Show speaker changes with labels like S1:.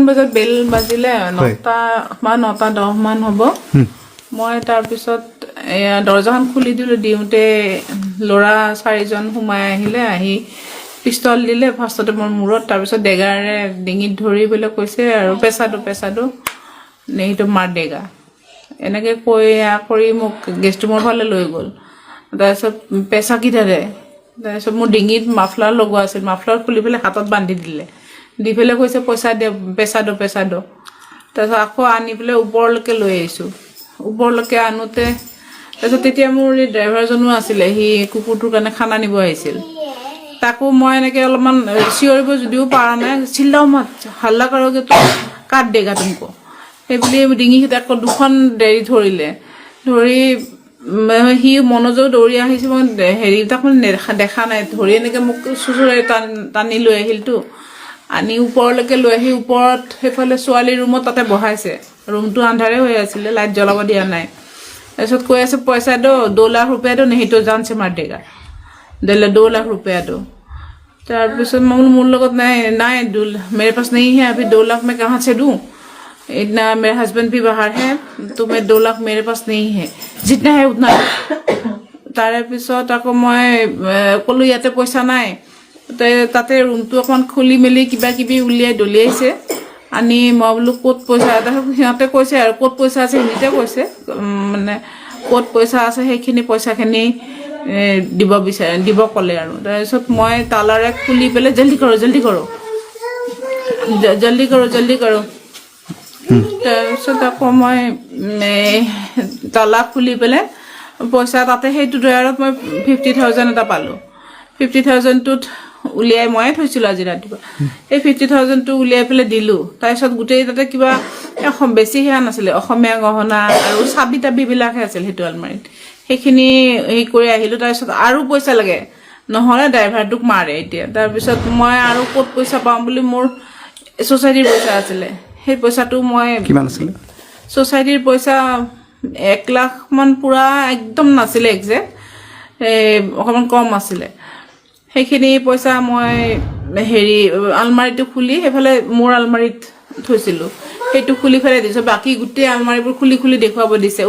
S1: বজাত বেল বাজিলে 9:10 মান হ'ব মই তাৰ পিছত দৰজাখন খুলি দিওঁতে ল'ৰা 4জন সোমাই আহিলে আহি পিস্তল দিলে ফাৰ্ষ্টতে মোৰ মূৰত তাৰ পিছত ডেগাৰে ডিঙিত ধৰিবলৈ কৈছে আৰু পেছাটো নেহিটো মাৰ ডেগা এনেকৈ কৈ কৰি মোক গেষ্ট ৰুমৰ ফালে লৈ গ'ল তাৰপিছত পেছা কিটাৰে তাৰপিছত মোৰ ডিঙিত মাফলাৰ লগোৱা আছিল মাফলাৰ খুলি পেলাই হাতত বান্ধি দিলে দি পেলাই কৈছে পইচা দে পেছাটো তাৰপিছত আকৌ আনি পেলাই ওপৰলৈকে লৈ আহিছোঁ ওপৰলৈকে আনোতে তাৰপিছত তেতিয়া মোৰ এই ড্ৰাইভাৰজনো আছিলে সি কুকুৰটোৰ কাৰণে খানা নিব আহিছিল তাকো মই এনেকৈ অলপমান চিঞৰিব যদিও পৰা নাই চিল্লাও মাত হাল্লা কৰোগে তো কাট দেগা তুমকো সেইবুলি ডিঙিত আকৌ দুখন দেৰি ধৰিলে ধৰি সি মনোযোগ দৌৰি আহিছে মই হেৰি তাক দেখা নাই ধৰি এনেকৈ মোক চুচুৰাই টানি লৈ আহিলতো আনি ওপৰলৈকে লৈ আহি ওপৰত সেইফালে ছোৱালীৰ ৰুমত তাতে বহাইছে ৰুমটো আন্ধাৰে হৈ আছিলে লাইট জ্বলাব দিয়া নাই তাৰপিছত কৈ আছে পইচা দো 2 লাখ रुपया दो नहीं तो जान से मार देगा 2 लाख रुपया दो তাৰপিছত মোৰ লগত নাই मेरे पास नहीं है अभी 2 लाख मैं कहाँ से दूँ इतना मेरा हस्बैंड भी बाहर है तो मैं 2 लाख मेरे पास नहीं है जितना है उतना तारे पिছত আকৌ মই ক'লো ইয়াতে পইচা নাই তাতে ৰুমটো অকমান খুলি মেলি কিবা কিবি উলিয়াই দলিয়াইছে আনি মই বোলো ক'ত পইচা সিহঁতে কৈছে আৰু ক'ত পইচা আছে সিহঁতে কৈছে মানে ক'ত পইচা আছে সেইখিনি পইচাখিনি দিব ক'লে আৰু তাৰপিছত মই তালাৰে খুলি পেলাই জলদি কৰক তাৰপিছত আকৌ মই তালা খুলি পেলাই পইচা তাতে সেইটো ড্ৰয়াৰত মই 50,000 এটা পালোঁ 50,000টোত উলিয়াই ময়ে থৈছিলোঁ আজি ৰাতিপুৱা এই 50,000টো উলিয়াই পেলাই দিলোঁ তাৰপিছত গোটেই তাতে কিবা বেছি সেয়া নাছিলে অসমীয়া গহনা আৰু চাবি তাবিবিলাকহে আছিল সেইটো আলমাৰীত সেইখিনি হেৰি কৰি আহিলোঁ তাৰপিছত আৰু পইচা লাগে নহ'লে ড্ৰাইভাৰটোক মাৰে এতিয়া তাৰপিছত মই আৰু ক'ত পইচা পাম বুলি মোৰ ছ'চাইটিৰ পইচা আছিলে সেই পইচাটো মই
S2: কিমান আছিলে
S1: ছ'চাইটিৰ পইচা 1 লাখ মান পুৰা একদম নাছিলে একজেক্ট অকণমান কম আছিলে সেইখিনি পইচা মই হেৰি আলমাৰীটো খুলি সেইফালে মোৰ আলমাৰীত থৈছিলোঁ সেইটো খুলি ফেলাই দিছোঁ বাকী গোটেই আলমাৰীবোৰ খুলি দেখুৱাব দিছে